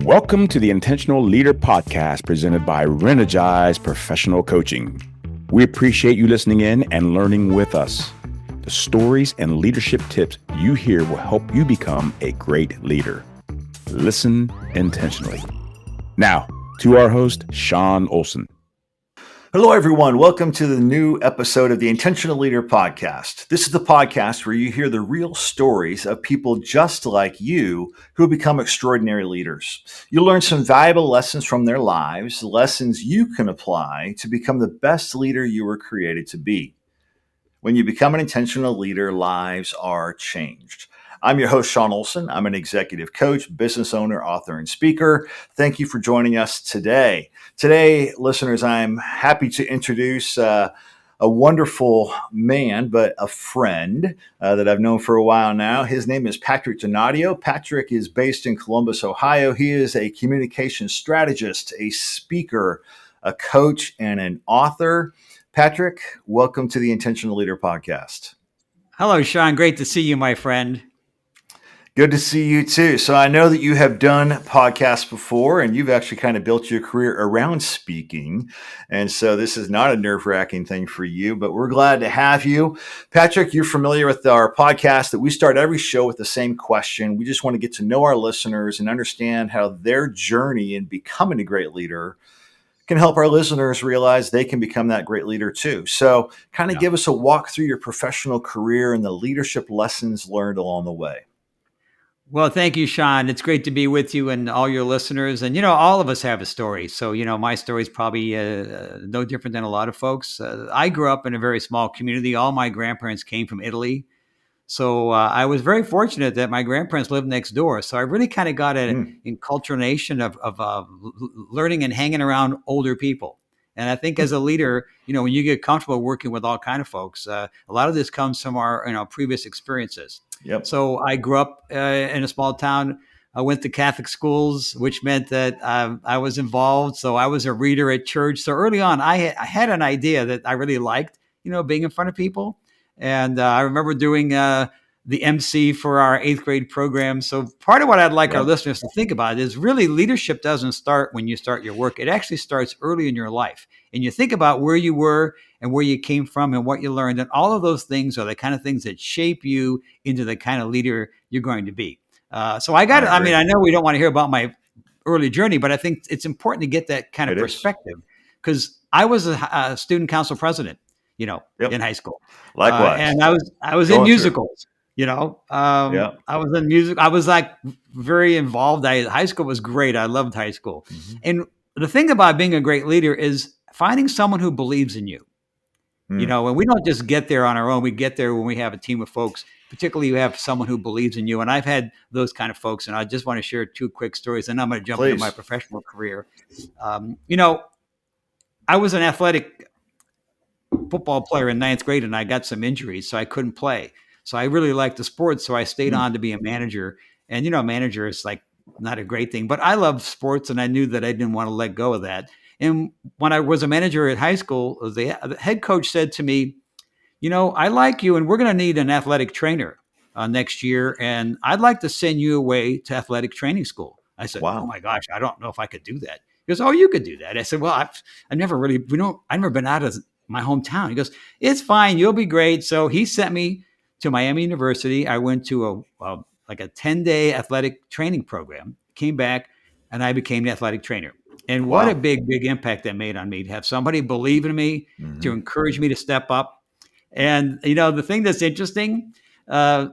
Welcome to the Intentional Leader Podcast presented by Reenergize Professional Coaching. We appreciate you listening in and learning with us. The stories and leadership tips you hear will help you become a great leader. Listen intentionally. Now, to our host, Sean Olson. Hello, everyone. Welcome to the new episode of the Intentional Leader Podcast. This is the podcast where you hear the real stories of people just like you who become extraordinary leaders. You'll learn some valuable lessons from their lives, lessons you can apply to become the best leader you were created to be. When you become an intentional leader, lives are changed. I'm your host, Sean Olson. I'm an executive coach, business owner, author, and speaker. Thank you for joining us today. Today, listeners, I'm happy to introduce a wonderful man, but a friend that I've known for a while now. His name is Patrick Donadio. Patrick is based in Columbus, Ohio. He is a communication strategist, a speaker, a coach, and an author. Patrick, welcome to the Intentional Leader Podcast. Hello, Sean. Great to see you, my friend. Good to see you too. So I know that you have done podcasts before and you've actually kind of built your career around speaking. And so this is not a nerve-wracking thing for you, but we're glad to have you. Patrick, you're familiar with our podcast that we start every show with the same question. We just want to get to know our listeners and understand how their journey in becoming a great leader can help our listeners realize they can become that great leader too. So kind of give us a walk through your professional career and the leadership lessons learned along the way. Well, thank you, Sean. It's great to be with you and all your listeners. And, all of us have a story. So, my story is probably no different than a lot of folks. I grew up in a very small community. All my grandparents came from Italy. So I was very fortunate that my grandparents lived next door. So I really kind of got an enculturation of learning and hanging around older people. And I think as a leader, when you get comfortable working with all kinds of folks, a lot of this comes from our previous experiences. Yep. So I grew up in a small town. I went to Catholic schools, which meant that I was involved. So I was a reader at church. So early on, I had an idea that I really liked, being in front of people. And I remember doing the MC for our 8th grade program. So part of what I'd like our listeners to think about is really leadership doesn't start when you start your work. It actually starts early in your life. And you think about where you were and where you came from and what you learned. And all of those things are the kind of things that shape you into the kind of leader you're going to be. So I know we don't want to hear about my early journey, but I think it's important to get that kind of perspective because I was a student council president, in high school. Likewise. And I was in musicals. I was in music. I was like very involved. High school was great. I loved high school. Mm-hmm. And the thing about being a great leader is finding someone who believes in you. And we don't just get there on our own. We get there when we have a team of folks, particularly you have someone who believes in you. And I've had those kind of folks. And I just want to share 2 quick stories. And I'm going to jump into my professional career. I was an athletic football player in 9th grade and I got some injuries, so I couldn't play. So I really liked the sport. So I stayed on to be a manager. And, a manager is like not a great thing, but I love sports and I knew that I didn't want to let go of that. And when I was a manager at high school, the head coach said to me, I like you and we're going to need an athletic trainer next year. And I'd like to send you away to athletic training school. I said, wow. Oh my gosh, I don't know if I could do that. He goes, oh, you could do that. I said, well, I've never been out of my hometown. He goes, it's fine. You'll be great. So he sent me to Miami University. I went to a 10-day athletic training program, came back, and I became the athletic trainer. And what a big, big impact that made on me to have somebody believe in me, to encourage me to step up. And, the thing that's interesting, I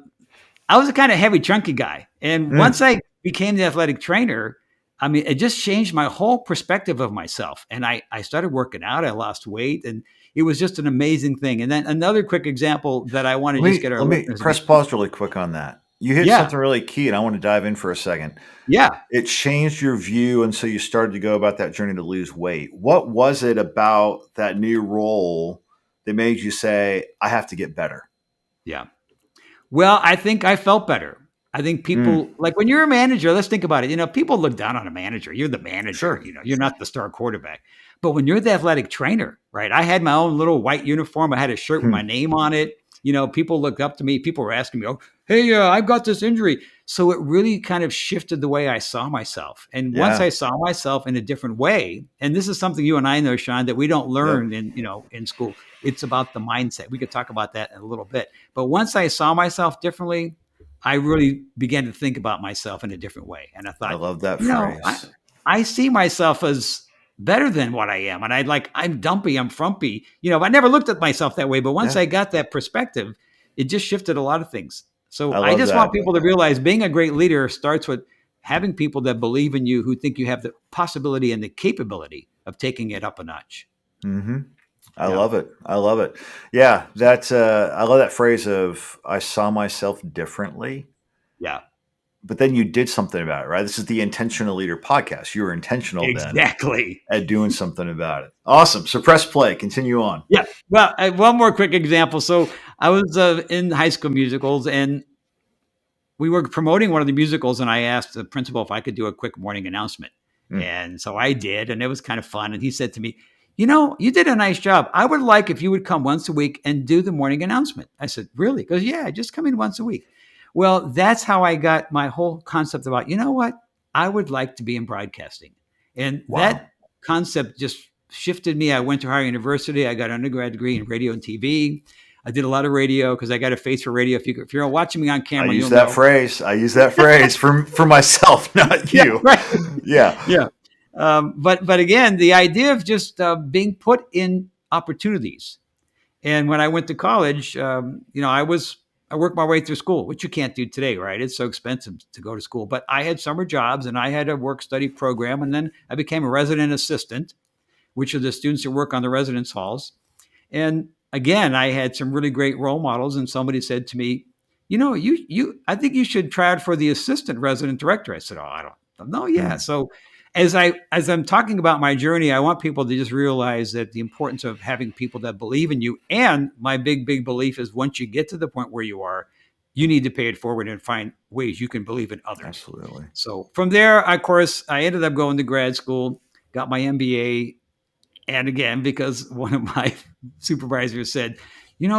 was a kind of heavy, chunky guy. And once I became the athletic trainer, it just changed my whole perspective of myself. And I started working out. I lost weight. And it was just an amazing thing. And then another quick example that I want to just get our listeners. Let me press pause really quick on that. You hit something really key, and I want to dive in for a second. Yeah. It changed your view, and so you started to go about that journey to lose weight. What was it about that new role that made you say, I have to get better? Yeah. Well, I think I felt better. I think people, like when you're a manager, let's think about it. People look down on a manager. You're the manager. Sure. You're not the star quarterback. But when you're the athletic trainer, right? I had my own little white uniform. I had a shirt with my name on it. people looked up to me. People were asking me, "Oh, hey, I've got this injury." So it really kind of shifted the way I saw myself. And once Yeah. I saw myself in a different way, and this is something you and I know, Sean, that we don't Yep. learn in school. It's about the mindset. We could talk about that in a little bit. But once I saw myself differently, I really began to think about myself in a different way. And I I thought, love that you know, I, phrase. I see myself as better than what I am. And I'm dumpy, I'm frumpy. I never looked at myself that way. But once Yeah. I got that perspective, it just shifted a lot of things. So I I love just want that. people to realize being a great leader starts with having people that believe in you, who think you have the possibility and the capability of taking it up a notch. Mm-hmm. I Yeah. love it. I love it. Yeah. That's, I love that phrase of I saw myself differently, Yeah. but then you did something about it, right? This is the Intentional Leader podcast. You were intentional then Exactly. at doing something about it. Awesome. So press play. Continue on. Yeah. Well, one more quick example. So I was in High School Musicals, and we were promoting one of the musicals, and I asked the principal if I could do a quick morning announcement. Mm. And so I did, and it was kind of fun. And he said to me, you did a nice job. I would like if you would come once a week and do the morning announcement. I said, really? He goes, yeah, just come in once a week. Well, that's how I got my whole concept about, you know what? I would like to be in broadcasting. And Wow. that concept just shifted me. I went to Higher University. I got an undergrad degree in radio and TV. I did a lot of radio because I got a face for radio. If you're watching me on I camera, use you'll that know. phrase. I use that phrase for myself, not Yeah, you. right. Yeah. Yeah. But again, the idea of just being put in opportunities. And when I went to college, I worked my way through school, which you can't do today, right? It's so expensive to go to school. But I had summer jobs, and I had a work study program, and then I became a resident assistant, which are the students that work on the residence halls. And again, I had some really great role models, and somebody said to me, I think you should try out for the assistant resident director. I said, oh, I don't know. Yeah. Mm. So as I'm talking about my journey, I want people to just realize that the importance of having people that believe in you. And my big belief is once you get to the point where you are, you need to pay it forward and find ways you can believe in others. Absolutely. So from there, of course, I ended up going to grad school, got my MBA. And again, because one of my supervisors said, if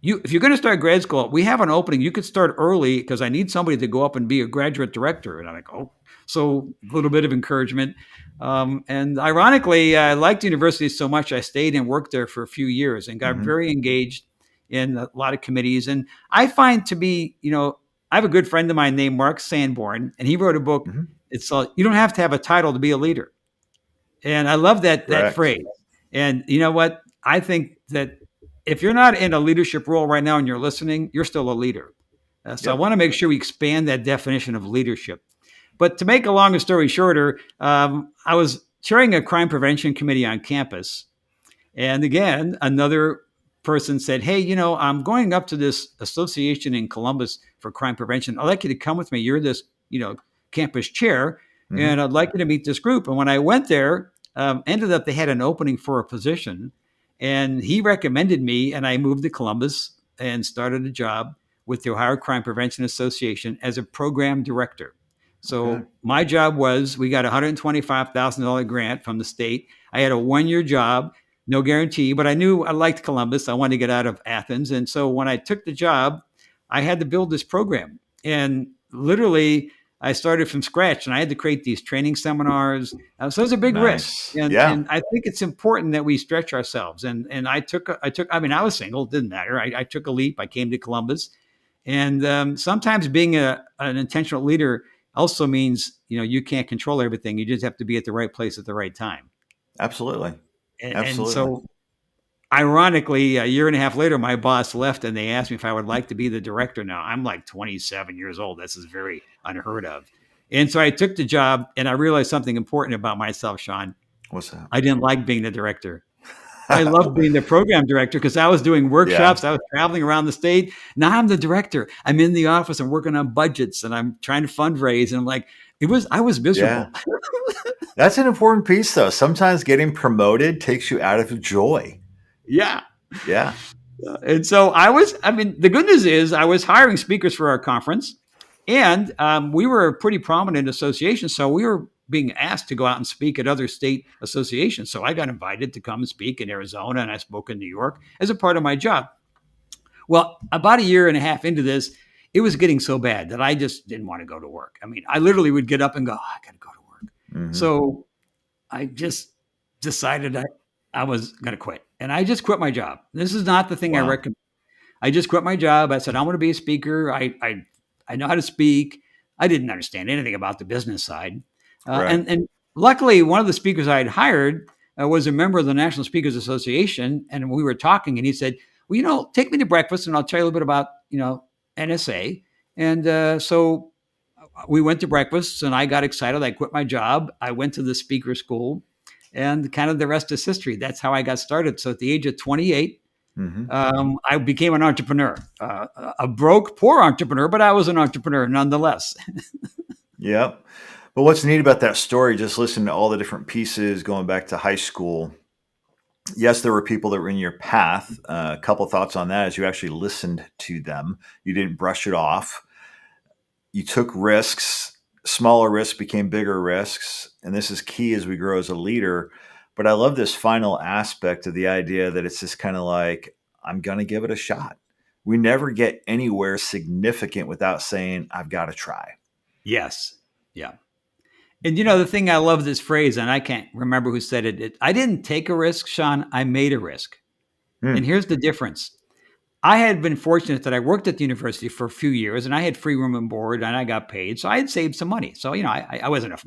you're going to start grad school, we have an opening. You could start early because I need somebody to go up and be a graduate director. And I'm like, oh, so a little bit of encouragement. And ironically, I liked university so much, I stayed and worked there for a few years and got very engaged in a lot of committees. And I find to be, I have a good friend of mine named Mark Sanborn, and he wrote a book. Mm-hmm. It's You Don't Have to Have a Title to Be a Leader. And I love that phrase. And you know what? I think that if you're not in a leadership role right now and you're listening, you're still a leader. So I want to make sure we expand that definition of leadership. But to make a longer story shorter, I was chairing a crime prevention committee on campus. And again, another person said, hey, I'm going up to this association in Columbus for crime prevention. I'd like you to come with me. You're this, campus chair. Mm-hmm. And I'd like you to meet this group. And when I went there, ended up they had an opening for a position, and he recommended me, and I moved to Columbus and started a job with the Ohio Crime Prevention Association as a program director. So my job was, we got a $125,000 grant from the state. I had a 1-year job, no guarantee, but I knew I liked Columbus. I wanted to get out of Athens. And so when I took the job, I had to build this program. And literally, I started from scratch, and I had to create these training seminars. So it was a big risk. And I think it's important that we stretch ourselves. And I I was single, it didn't matter. I took a leap. I came to Columbus. And sometimes being an intentional leader also means, you can't control everything. You just have to be at the right place at the right time. Absolutely. And so ironically, a year and a half later, my boss left, and they asked me if I would like to be the director. Now I'm like 27 years old. This is very unheard of. And so I took the job, and I realized something important about myself, Sean. What's that? I didn't like being the director. I loved being the program director because I was doing workshops. I was traveling around the state. Now I'm the director. I'm in the office. I'm working on budgets, and I'm trying to fundraise. And I'm like, I was miserable. Yeah. That's an important piece, though. Sometimes getting promoted takes you out of joy. Yeah. Yeah. And so the good news is I was hiring speakers for our conference, and we were a pretty prominent association. So we were being asked to go out and speak at other state associations. So I got invited to come and speak in Arizona, and I spoke in New York as a part of my job. Well, about a year and a half into this, it was getting so bad that I just didn't want to go to work. I mean, I literally would get up and go, I got to go to work. Mm-hmm. So I just decided I was going to quit. And I just quit my job. This is not the thing I recommend. I just quit my job. I said, I want to be a speaker. I know how to speak. I didn't understand anything about the business side. And luckily, one of the speakers I had hired was a member of the National Speakers Association. And we were talking, and he said, well, take me to breakfast and I'll tell you a little bit about, NSA. And so we went to breakfast and I got excited. I quit my job. I went to the speaker school, and kind of the rest is history. That's how I got started. So at the age of 28, I became an entrepreneur, a broke, poor entrepreneur, but I was an entrepreneur nonetheless. Yep. But what's neat about that story, just listening to all the different pieces going back to high school, yes, there were people that were in your path. A couple of thoughts on that is you actually listened to them. You didn't brush it off. You took risks. Smaller risks became bigger risks. And this is key as we grow as a leader. But I love this final aspect of the idea that it's just kind of like, I'm going to give it a shot. We never get anywhere significant without saying, I've got to try. Yes. Yeah. And the thing I love this phrase, and I can't remember who said it. I didn't take a risk, Sean. I made a risk. And here's the difference. I had been fortunate that I worked at the university for a few years, and I had free room and board, and I got paid. So I had saved some money. So, I wasn't a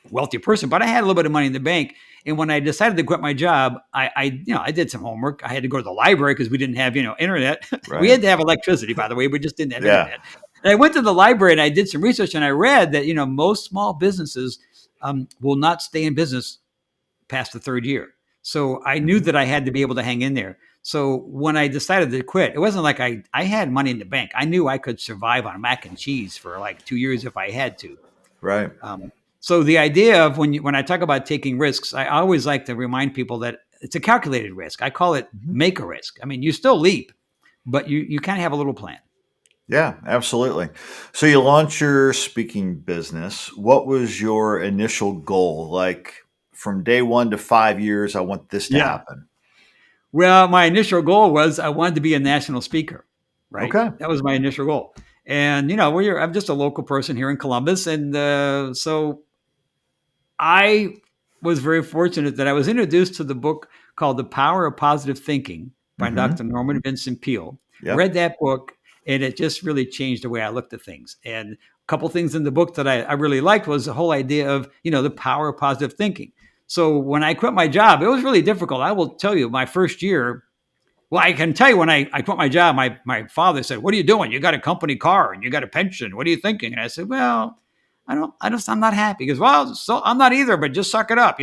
wealthy person, but I had a little bit of money in the bank. And when I decided to quit my job, I did some homework. I had to go to the library because we didn't have, internet. Right. We had to have electricity, by the way. We just didn't have internet. And I went to the library and I did some research, and I read that, most small businesses will not stay in business past the third year. So I knew that I had to be able to hang in there. So when I decided to quit, it wasn't like I had money in the bank. I knew I could survive on mac and cheese for like 2 years if I had to. Right. So the idea of when I talk about taking risks, I always like to remind people that it's a calculated risk. I call it make a risk. I mean, you still leap, but you kind of have a little plan. Yeah, absolutely. So you launched your speaking business. What was your initial goal? Like from day 1 to 5 years, I want this to happen. Well, my initial goal was I wanted to be a national speaker, right? Okay. That was my initial goal. And, I'm just a local person here in Columbus. And so I was very fortunate that I was introduced to the book called The Power of Positive Thinking by Dr. Norman Vincent Peale. Yep. Read that book, and it just really changed the way I looked at things. And a couple things in the book that I really liked was the whole idea of, the power of positive thinking. So when I quit my job, it was really difficult. I will tell you, my first year, well, I can tell you when I quit my job, my father said, "What are you doing? You got a company car and you got a pension. What are you thinking?" And I said, "Well, I'm not happy." He goes, "Well, so I'm not either, but just suck it up,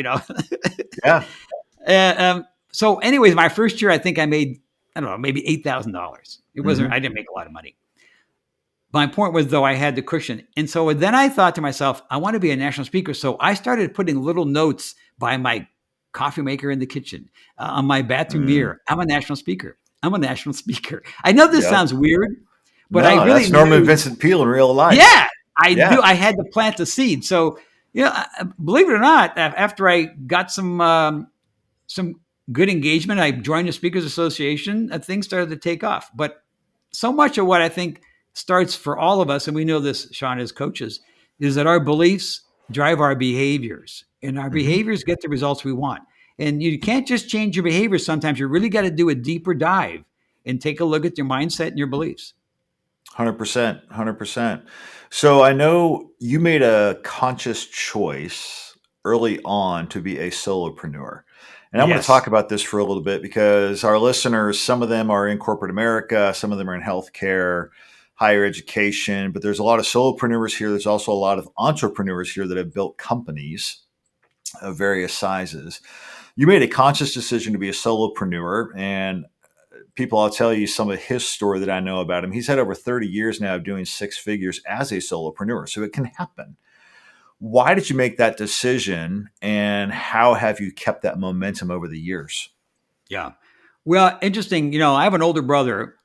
Yeah. So anyways, my first year, I think I made, I don't know, maybe $8,000. It wasn't, I didn't make a lot of money. My point was, though, I had the cushion. And so then I thought to myself, I want to be a national speaker. So I started putting little notes by my coffee maker in the kitchen, on my bathroom mirror. I'm a national speaker. I'm a national speaker. I know this sounds weird, but I really that's Norman Vincent Peale in real life. Yeah, I do. I had to plant the seed. So, believe it or not, after I got some good engagement, I joined the Speakers Association, and things started to take off. But so much of what I think starts for all of us, and we know this, Sean, as coaches, is that our beliefs drive our behaviors, and our behaviors get the results we want. And you can't just change your behavior. Sometimes you really got to do a deeper dive and take a look at your mindset and your beliefs. 100%, 100%. So I know you made a conscious choice early on to be a solopreneur. And I want to talk about this for a little bit because our listeners, some of them are in corporate America, some of them are in healthcare, higher education, but there's a lot of solopreneurs here. There's also a lot of entrepreneurs here that have built companies of various sizes. You made a conscious decision to be a solopreneur, and people, I'll tell you some of his story that I know about him. He's had over 30 years now of doing 6 figures as a solopreneur, so it can happen. Why did you make that decision, and how have you kept that momentum over the years? Yeah. Well, interesting. I have an older brother.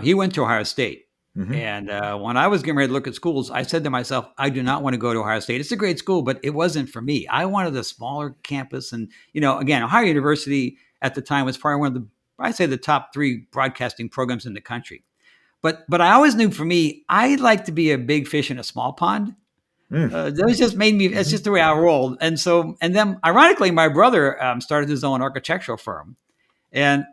He went to Ohio State. And when I was getting ready to look at schools, I said to myself, I do not want to go to Ohio State. It's a great school, but it wasn't for me. I wanted a smaller campus. And, again, Ohio University at the time was probably one of I'd say the top 3 broadcasting programs in the country. But I always knew for me, I like to be a big fish in a small pond. That was just made me, it's just the way I rolled. And then ironically, my brother started his own architectural firm. And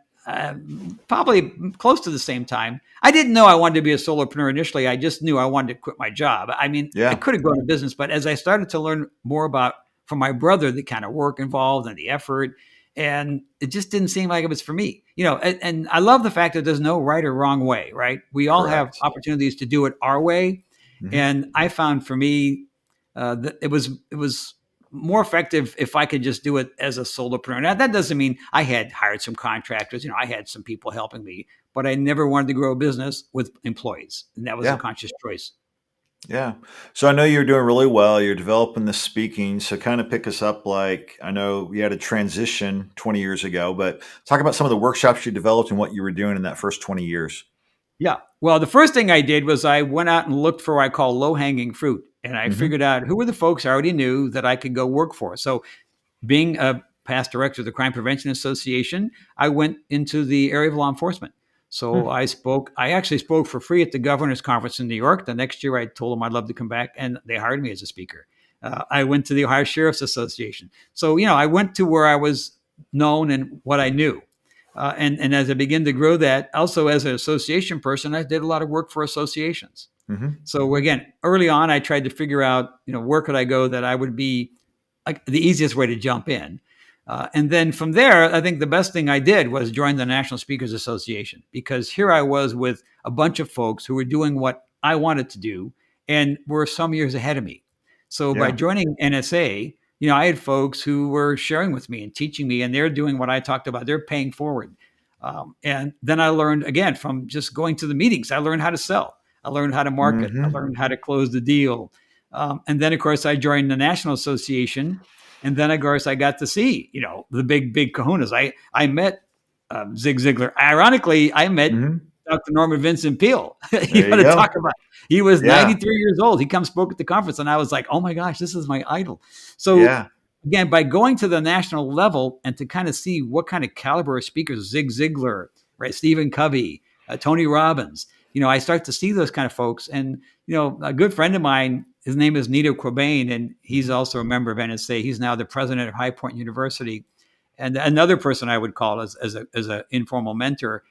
probably close to the same time, I didn't know I wanted to be a solopreneur initially. I just knew I wanted to quit my job. I mean, I could have grown a business, but as I started to learn more about from my brother, the kind of work involved and the effort, and it just didn't seem like it was for me, and I love the fact that there's no right or wrong way, right? We all have opportunities to do it our way. And I found for me that it was more effective if I could just do it as a solopreneur. Now, that doesn't mean I had hired some contractors. I had some people helping me, but I never wanted to grow a business with employees. And that was a conscious choice. Yeah. So I know you're doing really well. You're developing the speaking. So kind of pick us up. Like, I know you had a transition 20 years ago, but talk about some of the workshops you developed and what you were doing in that first 20 years. Yeah. Well, the first thing I did was I went out and looked for what I call low-hanging fruit. And I figured out who were the folks I already knew that I could go work for. So being a past director of the Crime Prevention Association, I went into the area of law enforcement. So I actually spoke for free at the governor's conference in New York. The next year I told them I'd love to come back, and they hired me as a speaker. I went to the Ohio Sheriff's Association. So, I went to where I was known and what I knew. And as I began to grow that, also as an association person, I did a lot of work for associations. So again, early on, I tried to figure out, where could I go that I would be like the easiest way to jump in. And then from there, I think the best thing I did was join the National Speakers Association, because here I was with a bunch of folks who were doing what I wanted to do and were some years ahead of me. So by joining NSA, I had folks who were sharing with me and teaching me, and they're doing what I talked about. They're paying forward. And then I learned, again, from just going to the meetings, I learned how to sell. I learned how to market. I learned how to close the deal. And then, of course, I joined the National Association. And then, of course, I got to see, the big kahunas. I met Zig Ziglar. Ironically, I met Dr. Norman Vincent Peale. You want to talk about it. He was 93 years old. He spoke at the conference, and I was like, oh my gosh, this is my idol. So again, by going to the national level and to kind of see what kind of caliber of speakers, Zig Ziglar, right, Stephen Covey, Tony Robbins, I start to see those kind of folks. And, a good friend of mine, his name is Nito Cobain, and he's also a member of NSA. He's now the president of High Point University. And another person I would call as an informal mentor,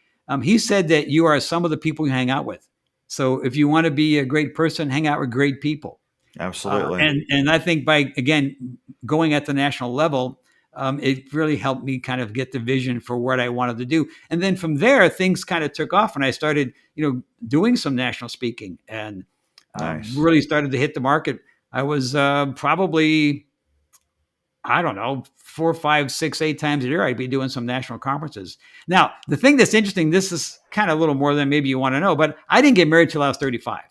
he said that you are some of the people you hang out with. So if you want to be a great person, hang out with great people. Absolutely. And I think by, again, going at the national level, it really helped me kind of get the vision for what I wanted to do. And then from there, things kind of took off, and I started, doing some national speaking and really started to hit the market. I was probably, I don't know, 4, 5, 6, 8 times a year, I'd be doing some national conferences. Now, the thing that's interesting, this is kind of a little more than maybe you want to know, but I didn't get married till I was 35.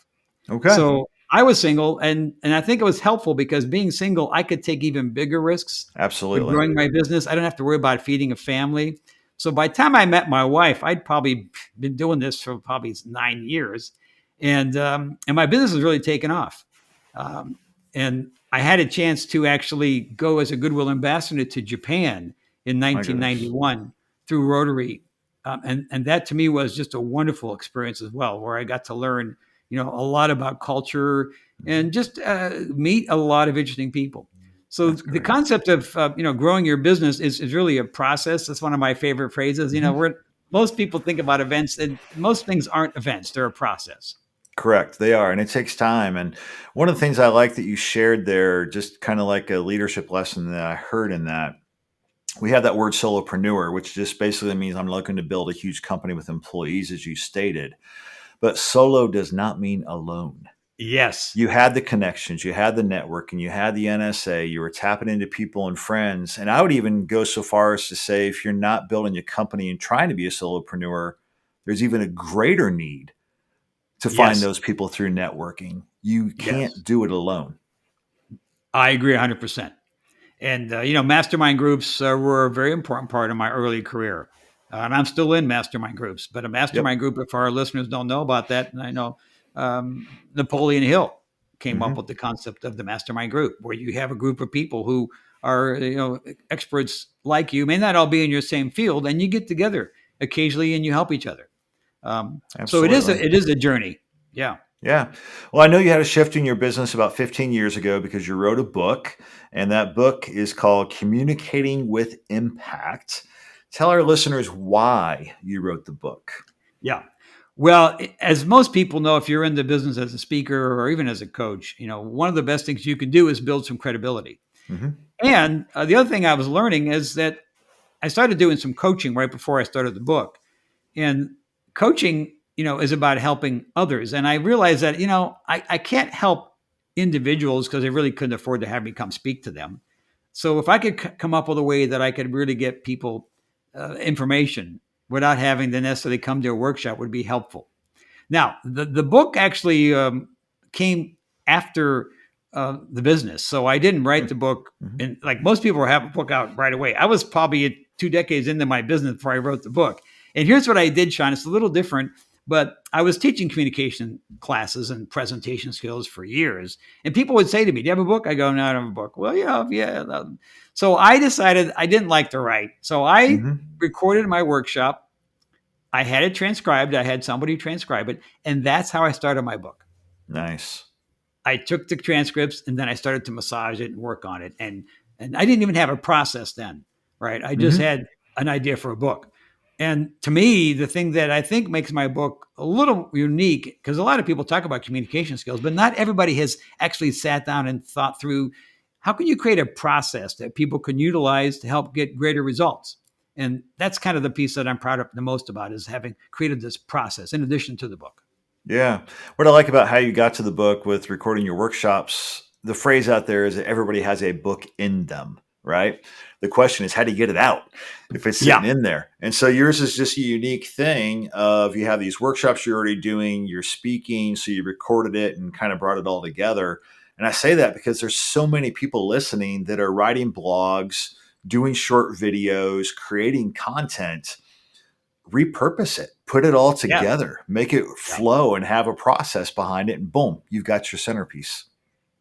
Okay. So I was single, and I think it was helpful because being single, I could take even bigger risks. Absolutely. With growing my business. I don't have to worry about feeding a family. So by the time I met my wife, I'd probably been doing this for probably 9 years, and my business has really taken off. And I had a chance to actually go as a Goodwill ambassador to Japan in 1991 through Rotary. And that to me was just a wonderful experience as well, where I got to learn, a lot about culture and just meet a lot of interesting people. So the concept of, growing your business is really a process. That's one of my favorite phrases. Most people think about events, and most things aren't events. They're a process. Correct. They are. And it takes time. And one of the things I like that you shared there, just kind of like a leadership lesson that I heard in that, we have that word solopreneur, which just basically means I'm looking to build a huge company with employees, as you stated. But solo does not mean alone. Yes. You had the connections, you had the network, and you had the NSA. You were tapping into people and friends. And I would even go so far as to say, if you're not building a company and trying to be a solopreneur, there's even a greater need to find those people through networking. You can't do it alone. I agree 100%. And, mastermind groups were a very important part of my early career. And I'm still in mastermind groups, but a mastermind group, if our listeners don't know about that, and I know Napoleon Hill came up Mhm. with the concept of the mastermind group, where you have a group of people who are, experts like you, may not all be in your same field, and you get together occasionally and you help each other. So Absolutely. it is a journey. Yeah. Yeah. Well, I know you had a shift in your business about 15 years ago because you wrote a book, and that book is called Communicating with Impact. Tell our listeners why you wrote the book. Yeah. Well, as most people know, if you're in the business as a speaker or even as a coach, one of the best things you can do is build some credibility. Hmm. And the other thing I was learning is that I started doing some coaching right before I started the book. And coaching, is about helping others. And I realized that, I can't help individuals because they really couldn't afford to have me come speak to them. So if I could come up with a way that I could really get people information without having to necessarily come to a workshop would be helpful. Now, the book actually came after the business. So I didn't write the book. Hmm. And like most people have a book out right away. I was probably 2 decades into my business before I wrote the book. And here's what I did, Sean. It's a little different, but I was teaching communication classes and presentation skills for years. And people would say to me, "Do you have a book?" I go, "No, I don't have a book." "Well, yeah. So I decided I didn't like to write. So I Hmm. recorded my workshop. I had it transcribed. I had somebody transcribe it. And that's how I started my book. Nice. I took the transcripts and then I started to massage it and work on it. And I didn't even have a process then, right? I just Hmm. had an idea for a book. And to me, the thing that I think makes my book a little unique, because a lot of people talk about communication skills, but not everybody has actually sat down and thought through how can you create a process that people can utilize to help get greater results. And that's kind of the piece that I'm proud of the most about, is having created this process in addition to the book. Yeah. What I like about how you got to the book with recording your workshops, the phrase out there is that everybody has a book in them, right? The question is, how do you get it out if it's Yeah, sitting in there? And so yours is just a unique thing of you have these workshops you're already doing, you're speaking, so you recorded it and kind of brought it all together. And I say that because there's so many people listening that are writing blogs, doing short videos, creating content. Repurpose it, put it all yeah, together, make it yeah. flow and have a process behind it. And boom, you've got your centerpiece.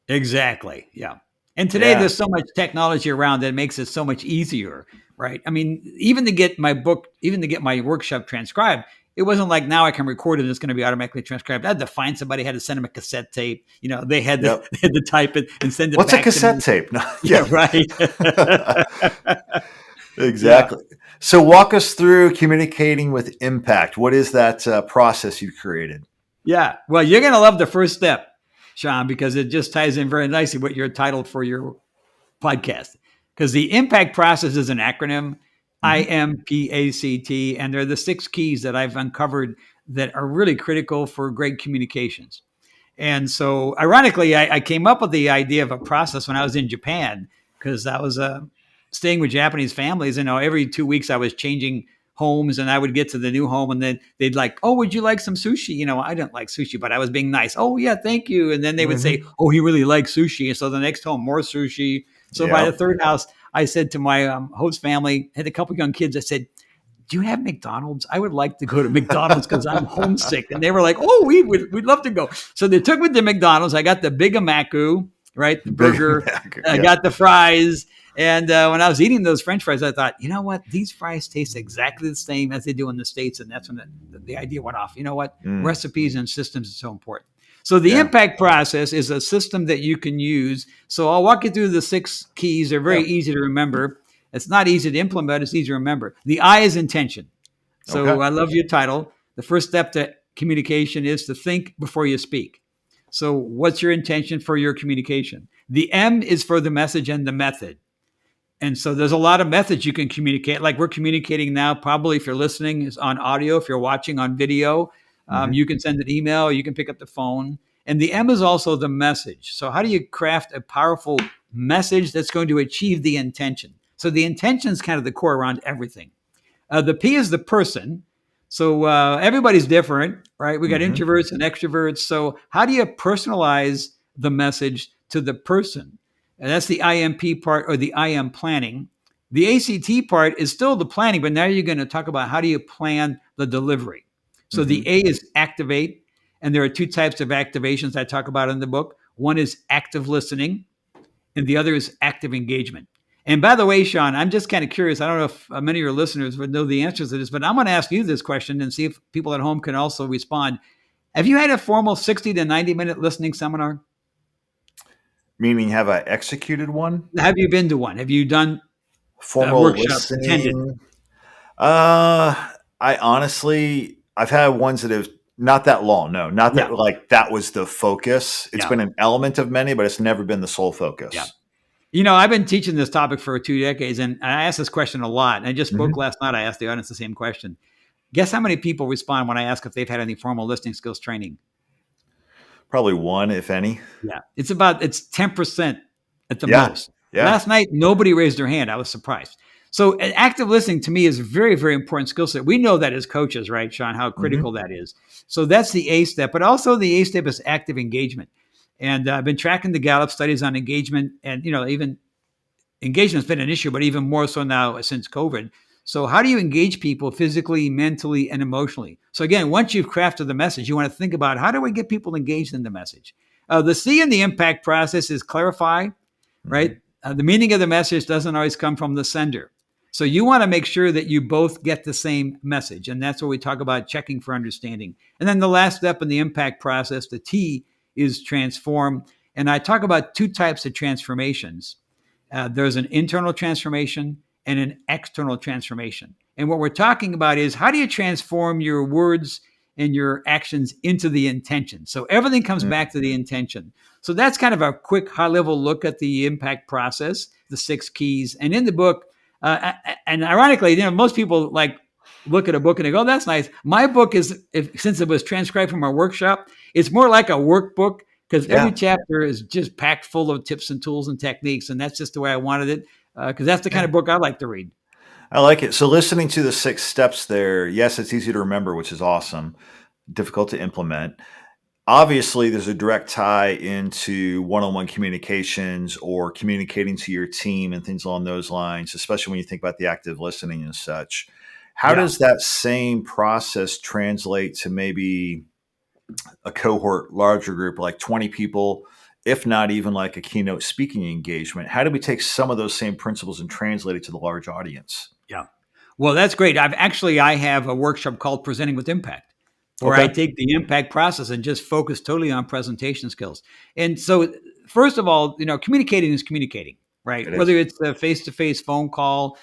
Exactly. Yeah. And today Yeah. there's so much technology around that makes it so much easier, right? I mean, even to get my book, even to get my workshop transcribed, it wasn't like now I can record it and it's going to be automatically transcribed. I had to find somebody, had to send them a cassette tape. They had to, Yep. they had to type it and send it What's a back to cassette me. tape? No, Yeah, yeah. right. Yeah. Exactly. So walk us through communicating with impact. What is that process you've created? Yeah. Well, you're going to love the first step, Sean, because it just ties in very nicely with your title for your podcast, because the impact process is an acronym, Hmm. IMPACT, and they're the 6 keys that I've uncovered that are really critical for great communications. And so, ironically, I came up with the idea of a process when I was in Japan, because I was staying with Japanese families. And every 2 weeks, I was changing homes, and I would get to the new home, and then they'd like, "Oh, would you like some sushi?" I didn't like sushi, but I was being nice. "Oh, yeah, thank you." And then they would say, Hmm. "Oh, he really likes sushi." And so the next home, more sushi. So by the Yep. third house, I said to my host family, had a couple young kids, I said, "Do you have McDonald's? I would like to go to McDonald's because I'm homesick." And they were like, "Oh, we'd love to go." So they took me to McDonald's. I got the Big Amaku, right? The Big burger. Mac. I Yep. got the fries. And when I was eating those French fries, I thought, you know what? These fries taste exactly the same as they do in the States. And that's when the idea went off. You know what? Mm, Recipes and systems is so important. So the yeah. impact process is a system that you can use. So I'll walk you through the 6 keys. They're very Yep. easy to remember. It's not easy to implement. It's easy to remember. The I is intention. Okay. So I love your title. The first step to communication is to think before you speak. So what's your intention for your communication? The M is for the message and the method. And so there's a lot of methods you can communicate. Like we're communicating now, probably if you're listening is on audio, if you're watching on video, Hmm. you can send an email, you can pick up the phone. And the M is also the message. So how do you craft a powerful message that's going to achieve the intention? So the intention is kind of the core around everything. The P is the person. So everybody's different, right? We got Hmm. introverts and extroverts. So how do you personalize the message to the person? And that's the IMP part, or the I am planning. The ACT part is still the planning, but now you're going to talk about how do you plan the delivery. So the Hmm. A is activate, And there are two types of activations I talk about in the book. One is active listening, and the other is active engagement. And by the way, Sean, I'm just kind of curious. I don't know if many of your listeners would know the answers to this, but I'm going to ask you this question and see if people at home can also respond. Have you had a formal 60 to 90-minute listening seminar? Meaning, have I executed one? Have you been to one? Have you done Formal workshops, attended? listening? I honestly, I've had ones that have not that long. No, not that Yeah. like that was the focus. It's Yeah. been an element of many, but it's never been the sole focus. Yeah. You know, I've been teaching this topic for 2 decades, and I ask this question a lot. And I just spoke last night. I asked the audience the same question. Guess how many people respond when I ask if they've had any formal listening skills training? Probably one, if any. Yeah. It's 10% at the Yeah. most. Yeah. Last night, nobody raised their hand. I was surprised. So active listening to me is a very, very important skill set. We know that as coaches, right, Sean, how critical that is. So that's the A step. But also the A step is active engagement. And I've been tracking the Gallup studies on engagement. And, you know, even engagement's been an issue, but even more so now since COVID. So how do you engage people physically, mentally, and emotionally? So again, once you've crafted the message, you want to think about how do we get people engaged in the message? The C in the impact process is clarify, right? The meaning of the message doesn't always come from the sender. So you want to make sure that you both get the same message. And that's what we talk about, checking for understanding. And then the last step in the impact process, the T, is transform. And I talk about two types of transformations. There's an internal transformation and an external transformation. And what we're talking about is how do you transform your words and your actions into the intention? So everything comes back to the intention. So that's kind of a quick high-level look at the impact process, the 6 keys. And in the book, and ironically, you know, most people like look at a book and they go, oh, that's nice. My book is, since it was transcribed from our workshop, it's more like a workbook because every chapter is just packed full of tips and tools and techniques. And that's just the way I wanted it because that's the kind of book I like to read. I like it. So listening to the 6 steps there, yes, it's easy to remember, which is awesome. Difficult to implement. Obviously, there's a direct tie into one-on-one communications or communicating to your team and things along those lines, especially when you think about the active listening and such. How does that same process translate to maybe a cohort, larger group, like 20 people, if not even like a keynote speaking engagement? How do we take some of those same principles and translate it to the large audience? Yeah. Well, that's great. I have a workshop called Presenting with Impact, where I take the impact process and just focus totally on presentation skills. And so, first of all, you know, communicating is communicating, right? Whether it's a face-to-face phone call,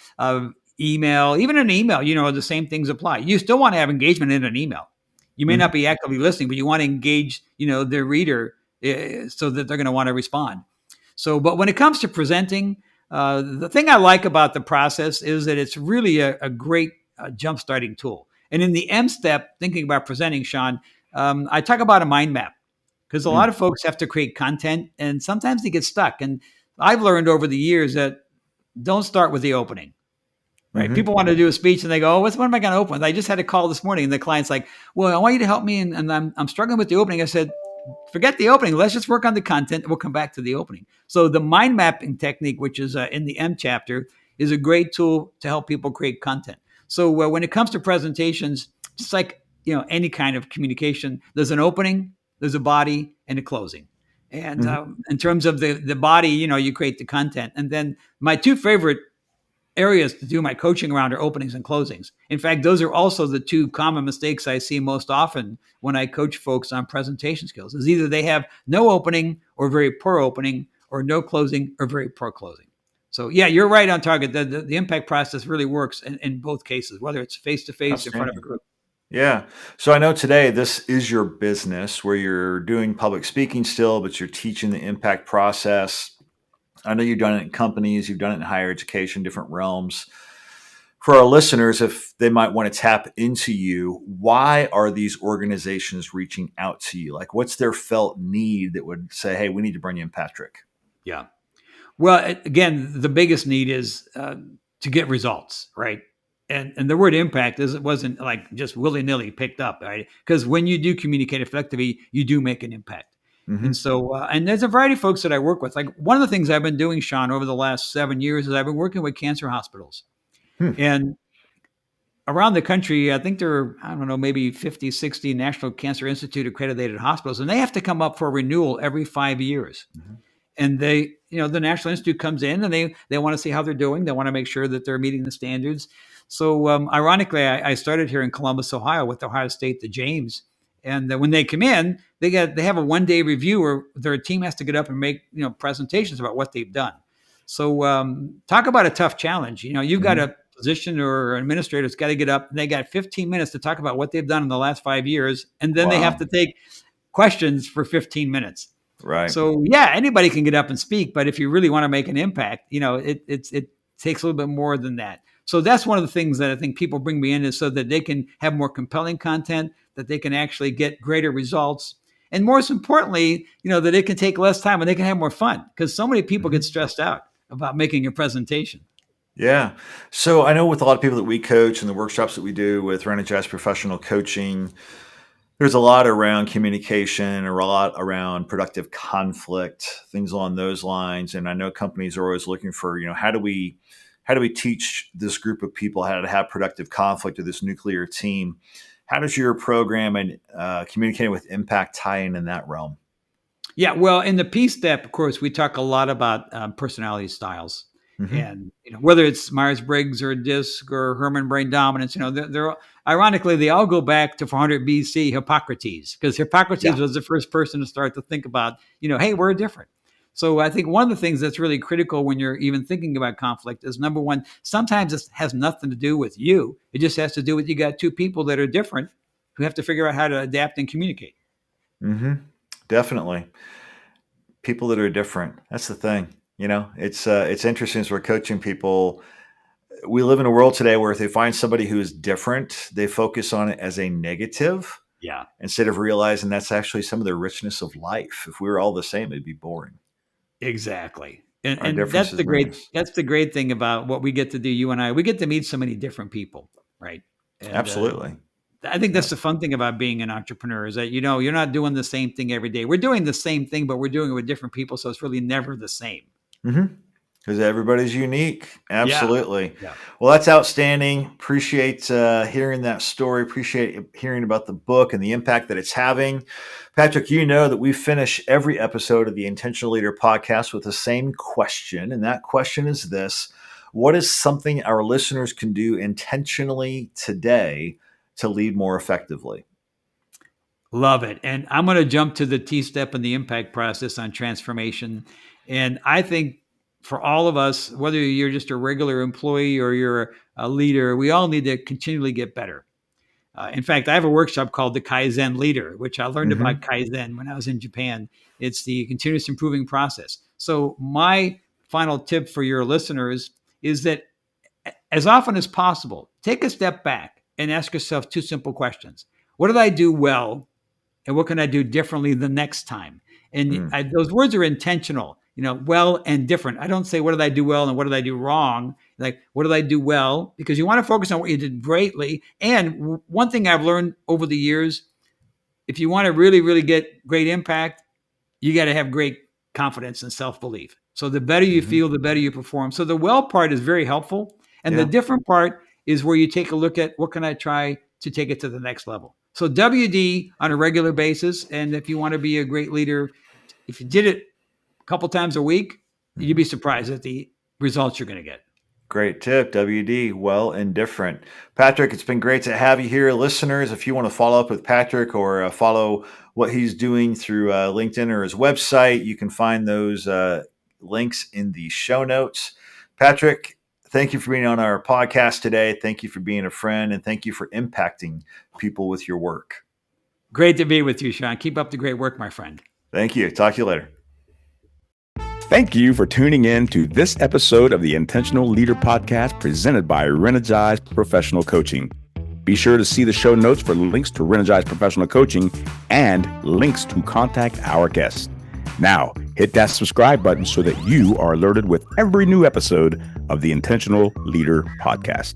email, even an email, you know, the same things apply. You still want to have engagement in an email. You may not be actively listening, but you want to engage, you know, the reader so that they're going to want to respond. So, but when it comes to presenting, the thing I like about the process is that it's really a great jump-starting tool. And in the M step, thinking about presenting, Sean, I talk about a mind map because a lot of folks have to create content and sometimes they get stuck. And I've learned over the years that don't start with the opening. Right. People want to do a speech and they go, oh, what am I going to open with? I just had a call this morning and the client's like, well, I want you to help me. And I'm struggling with the opening. I said, forget the opening. Let's just work on the content. And we'll come back to the opening. So the mind mapping technique, which is in the M chapter, is a great tool to help people create content. So when it comes to presentations, just like, you know, any kind of communication, there's an opening, there's a body, and a closing. And in terms of the body, you know, you create the content. And then my 2 favorite areas to do my coaching around are openings and closings. In fact, those are also the 2 common mistakes I see most often when I coach folks on presentation skills is either they have no opening or very poor opening or no closing or very poor closing. So yeah, you're right on target. The impact process really works in both cases, whether it's face-to-face or in front of a group. Yeah. So I know today this is your business where you're doing public speaking still, but you're teaching the impact process. I know you've done it in companies, you've done it in higher education, different realms. For our listeners, if they might want to tap into you, why are these organizations reaching out to you? Like, what's their felt need that would say, hey, we need to bring in Patrick? Yeah. Well, again, the biggest need is to get results, right? And the word impact wasn't like just willy-nilly picked up, right? Because when you do communicate effectively, you do make an impact. And so, and there's a variety of folks that I work with. Like one of the things I've been doing, Sean, over the last 7 years is I've been working with cancer hospitals. And around the country, I think there are, I don't know, maybe 50, 60 National Cancer Institute accredited hospitals, and they have to come up for renewal every 5 years. Mm-hmm. And they, the National Institute comes in and they want to see how they're doing. They want to make sure that they're meeting the standards. So ironically, I started here in Columbus, Ohio with Ohio State, the James. And when they come in, they have a 1-day review where their team has to get up and make presentations about what they've done. So talk about a tough challenge. You've got a physician or an administrator that's got to get up and they got 15 minutes to talk about what they've done in the last 5 years. And then they have to take questions for 15 minutes. Right. So yeah, anybody can get up and speak, but if you really want to make an impact, it takes a little bit more than that. So that's one of the things that I think people bring me in is so that they can have more compelling content, that they can actually get greater results. And most importantly, that it can take less time and they can have more fun because so many people get stressed out about making a presentation. Yeah. So I know with a lot of people that we coach and the workshops that we do with Energized Professional Coaching, there's a lot around communication, a lot around productive conflict, things along those lines. And I know companies are always looking for, how do we teach this group of people how to have productive conflict, or this nuclear team? How does your program and communicating with impact tie in that realm? Yeah, well, in the P step, of course, we talk a lot about personality styles. Mm-hmm. And whether it's Myers-Briggs or DISC or Herrmann brain dominance, they're ironically they all go back to 400 BC Hippocrates, because Hippocrates was the first person to start to think about, hey, we're different. So I think one of the things that's really critical when you're even thinking about conflict is, number one, sometimes it has nothing to do with you. It just has to do with you got two people that are different who have to figure out how to adapt and communicate. Mm-hmm. Definitely. People that are different. That's the thing. It's interesting as we're coaching people. We live in a world today where if they find somebody who is different, they focus on it as a negative. Yeah. Instead of realizing that's actually some of the richness of life. If we were all the same, it'd be boring. Exactly. And that's the great thing about what we get to do, you and I. We get to meet so many different people, right? And, absolutely. I think that's the fun thing about being an entrepreneur is that, you're not doing the same thing every day. We're doing the same thing, but we're doing it with different people. So it's really never the same. Mm-hmm. Because everybody's unique. Absolutely. Yeah. Well, that's outstanding. Appreciate hearing that story. Appreciate hearing about the book and the impact that it's having. Patrick, you know that we finish every episode of the Intentional Leader podcast with the same question. And that question is this: what is something our listeners can do intentionally today to lead more effectively? Love it. And I'm going to jump to the T-step and the impact process on transformation. And I think for all of us, whether you're just a regular employee or you're a leader, we all need to continually get better. In fact, I have a workshop called the Kaizen Leader, which I learned about Kaizen when I was in Japan. It's the continuous improving process. So my final tip for your listeners is that as often as possible, take a step back and ask yourself two simple questions. What did I do well? And what can I do differently the next time? And those words are intentional. Well and different. I don't say, what did I do well and what did I do wrong? Like, what did I do well? Because you want to focus on what you did greatly. And one thing I've learned over the years, if you want to really, really get great impact, you got to have great confidence and self-belief. So the better you feel, the better you perform. So the well part is very helpful. And the different part is where you take a look at what can I try to take it to the next level. So WD on a regular basis. And if you want to be a great leader, if you did it a couple times a week, you'd be surprised at the results you're going to get. Great tip, WD, well and different. Patrick, it's been great to have you here. Listeners, if you want to follow up with Patrick or follow what he's doing through LinkedIn or his website, you can find those links in the show notes. Patrick, thank you for being on our podcast today. Thank you for being a friend, and thank you for impacting people with your work. Great to be with you, Sean. Keep up the great work, my friend. Thank you. Talk to you later. Thank you for tuning in to this episode of the Intentional Leader Podcast presented by Energized Professional Coaching. Be sure to see the show notes for links to Energized Professional Coaching and links to contact our guests. Now, hit that subscribe button so that you are alerted with every new episode of the Intentional Leader Podcast.